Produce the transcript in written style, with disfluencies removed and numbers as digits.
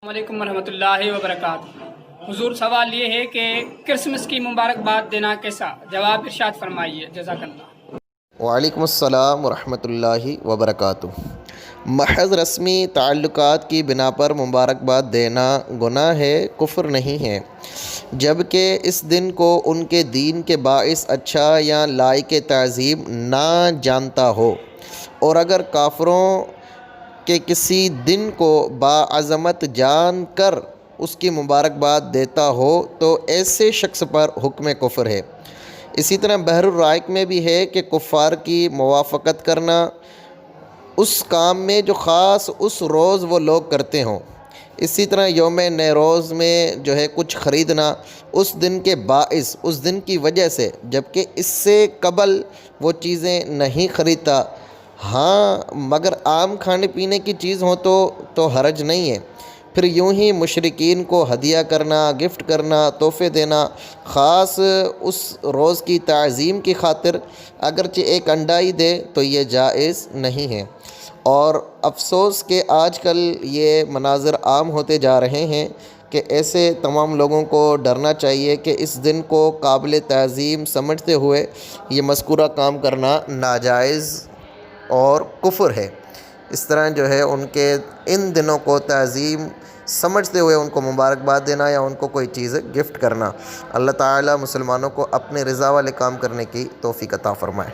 السلام علیکم ورحمۃ اللہ وبرکاتہ۔ حضور سوال یہ ہے کہ کرسمس کی مبارکباد دینا کیسا؟ جواب ارشاد فرمائیے، جزاک اللہ۔ وعلیکم السلام ورحمۃ اللہ وبرکاتہ۔ محض رسمی تعلقات کی بنا پر مبارکباد دینا گناہ ہے، کفر نہیں ہے، جبکہ اس دن کو ان کے دین کے باعث اچھا یا لائق تعظیم نہ جانتا ہو، اور اگر کافروں کہ کسی دن کو باعظمت جان کر اس کی مبارکباد دیتا ہو تو ایسے شخص پر حکم کفر ہے۔ اسی طرح بحر الرائق میں بھی ہے کہ کفار کی موافقت کرنا اس کام میں جو خاص اس روز وہ لوگ کرتے ہوں۔ اسی طرح یوم نیروز میں کچھ خریدنا اس دن کے باعث، اس دن کی وجہ سے، جبکہ اس سے قبل وہ چیزیں نہیں خریدتا، ہاں مگر عام کھانے پینے کی چیز ہو تو حرج نہیں ہے۔ پھر یوں ہی مشرکین کو ہدیہ کرنا، گفٹ کرنا، تحفے دینا، خاص اس روز کی تعظیم کی خاطر، اگرچہ ایک انڈا ہی دے تو یہ جائز نہیں ہے۔ اور افسوس کہ آج کل یہ مناظر عام ہوتے جا رہے ہیں کہ ایسے تمام لوگوں کو ڈرنا چاہیے کہ اس دن کو قابل تعظیم سمجھتے ہوئے یہ مذکورہ کام کرنا ناجائز اور کفر ہے۔ اس طرح ان کے ان دنوں کو تعظیم سمجھتے ہوئے ان کو مبارکباد دینا یا ان کو کوئی چیز گفٹ کرنا، اللہ تعالیٰ مسلمانوں کو اپنے رضا والے کام کرنے کی توفیق عطا فرمائے۔